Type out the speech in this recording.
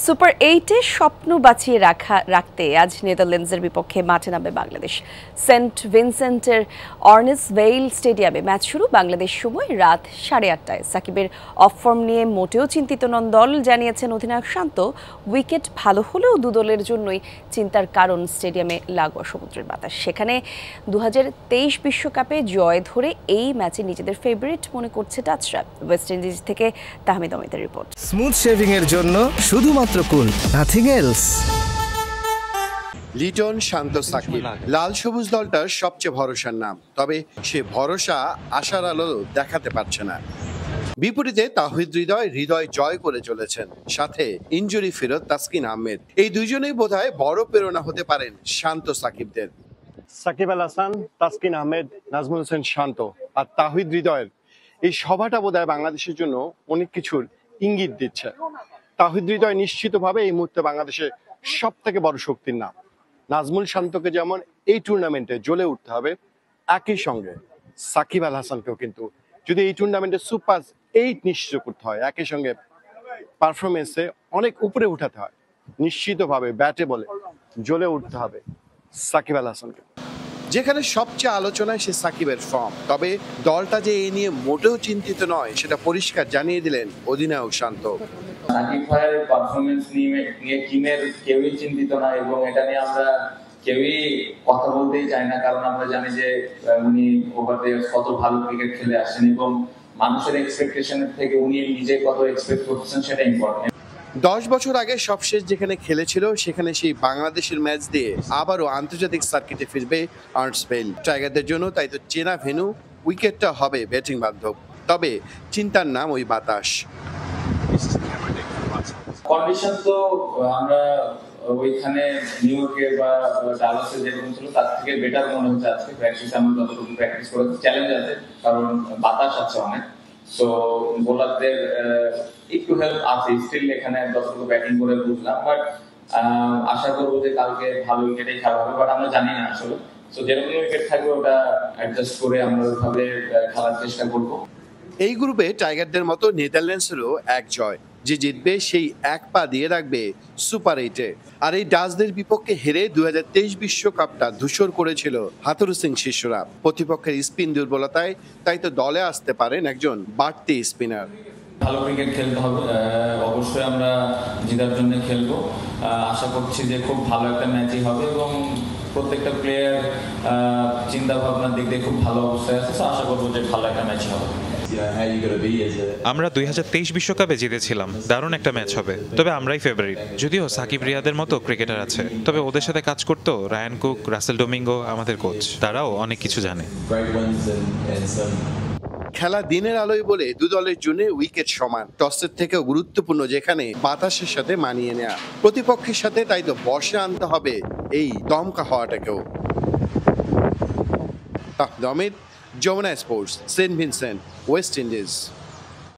Super 8-এ স্বপ্ন বাঁচিয়ে রাখতে আজ নেদারল্যান্ডসের বিপক্ষে মাঠে নামবে বাংলাদেশ। সেন্ট ভিনসেন্টের অর্নেসভেইল স্টেডিয়ামে ম্যাচ শুরু বাংলাদেশ সময় রাত 8:30টায়। সাকিবের অফ ফর্ম নিয়ে মোটেও চিন্তিত নন দল, জানিয়েছেন অধিনায়ক শান্ত। উইকেট ভালো হলেও দলের জন্যই চিন্তার কারণ স্টেডিয়ামে লাগোয়া সমুদ্রের বাতাস। সেখানে 2023 বিশ্বকাপে জয় ধরে এই ম্যাচে নিজেদের ফেভারিট মনে করছে ডাচরা। ওয়েস্ট ইন্ডিজ থেকে তাহমিদ অমিতের রিপোর্ট। স্মুথ শেভিং এর জন্য শুধুমাত্র কুল, নাথিং এলস। লিটন, শান্ত, সাকিব লাল সবুজ দলটার সবচেয়ে ভরসার নাম। তবে সে ভরসা আশার আলো দেখাতে পারছে না। বিপরীতে তাহিদ হৃদয় জয় করে চলেছেন, সাথে ইনজুরি ফেরত তাসকিন আহমেদ। এই দুইজনেই বোধহয় বড় প্রেরণা হতে পারেন শান্ত সাকিবদের। সাকিব আল হাসান, তাসকিন আহমেদ, নাজমুল হোসেন শান্ত আর তাহিদ হৃদয়ের এই সভাটা বোধহয় বাংলাদেশের জন্য অনেক কিছুর ইঙ্গিত দিচ্ছে। তাহিদ হৃদয় নিশ্চিতভাবে এই মুহূর্তে বাংলাদেশের সব থেকে বড় শক্তির নাম। নাজমুল শান্তকে যেমন এই টুর্নামেন্টে জ্বলে উঠতে হবে, একই সঙ্গে সাকিব আল হাসানকেও কিন্তু যদি এই টুর্নামেন্টে সুপার 8 নিশ্চিত করতে হয়, একই সঙ্গে পারফরমেন্সে অনেক উপরে উঠাতে হয়, নিশ্চিতভাবে ব্যাটে বলে জ্বলে উঠতে হবে সাকিব আল হাসানকে। যেখানে সবচেয়ে আলোচনায় সে সাকিবের ফর্ম, তবে দলটা যে এ নিয়ে মোটেও চিন্তিত নয় সেটা পরিষ্কার জানিয়ে দিলেন অধিনায়ক শান্ত। সাকিব ভাইয়ের পারফরমেন্স নিয়ে টিমের কেউই চিন্তিত না এবং এটা নিয়ে আমরা কেউই কথা বলতেই চাই না, কারণ আমরা জানি যে উনি ওভারতে কত ভালো ক্রিকেট খেলে আসেন এবং মানুষের এক্সপেকটেশনের থেকে উনি নিজে কত এক্সপেক্ট করছেন সেটা ইম্পর্টেন্ট। 10 বছর আগে সবশেষ যেখানে খেলেছিল সেখানে সেই বাংলাদেশের ম্যাচ দিয়ে আবারও আন্তর্জাতিক সার্কিটে ফিরবে আর্নেসভেইল। টাইগারদের জন্য তাই তো চেনা ভেন্যু, উইকেটটা হবে ব্যাটিং বান্ধব। তবে চিন্তার নাম ওই বাতাস। কন্ডিশন তো আমরা ওইখানে নিউ ইয়র্কে বা ডালাসে যেরকম ছিল তার থেকে বেটার মনে হচ্ছে আজকে। প্র্যাকটিসে আমরা যতটুকু প্র্যাকটিস করেছি, চ্যালেঞ্জ আছে কারণ বাতাস আছে অনেক, সো বোলারদের একটু হেল্প আছে স্টিল। এখানে যতটুকু ব্যাটিং করে বুঝলাম, বাট আশা করবো যে কালকে ভালো উইকেটেই খেলা হবে, বাট আমরা জানি না আসলে। সো যেরকম উইকেট থাকবে ওটা অ্যাডজাস্ট করে আমরা ওইভাবে খেলার চেষ্টা করবো। এই গ্রুপে টাইগারদের মতো নেদারল্যান্ডসেরও এক জয়, যে জিতবে সেই এক পা দিয়ে রাখবে সুপার 8-এ। আর এই ডাচদের বিপক্ষে হেরে 2023 বিশ্বকাপটা ধূসর করেছিল হাথুরু সিং শিষ্যরা। প্রতিপক্ষের স্পিন দুর্বলতায় তাই তো দলে আসতে পারেন একজন বাড়তি স্পিনার। ভালো ক্রিকেট খেলতে হবে, অবশ্যই আমরা জেতার জন্য খেলবো। আশা করছি যে খুব ভালো একটা ম্যাচই হবে এবং প্রত্যেকটা প্লেয়ার চিন্তা ভাবনার দিক দিয়ে খুব ভালো অবস্থায় আছে। আশা করবো যে ভালো একটা ম্যাচ হবে। আমরা 2023 বিশ্বকাপে জিতেছিলাম, দারুণ একটা ম্যাচ হবে। তবে আমরাই ফেভারিট। যদিও সাকিব রিয়াদের মতো ক্রিকেটার আছে, তবে ওদের সাথে কাজ করতো রায়ান কুক, রাসেল ডোমিঙ্গো আমাদের কোচ, তারাও অনেক কিছু জানে। খেলা দিনের আলোয় বলে দু দলের জন্য উইকেট সমান। টসের থেকেও গুরুত্বপূর্ণ যেখানে বাতাসের সাথে মানিয়ে নেওয়া। প্রতিপক্ষের সাথে তাই তো বসে আনতে হবে এই দমকা হওয়াটাকেও। Tahmid Amit, Jamuna sports, Saint Vincent, West Indies.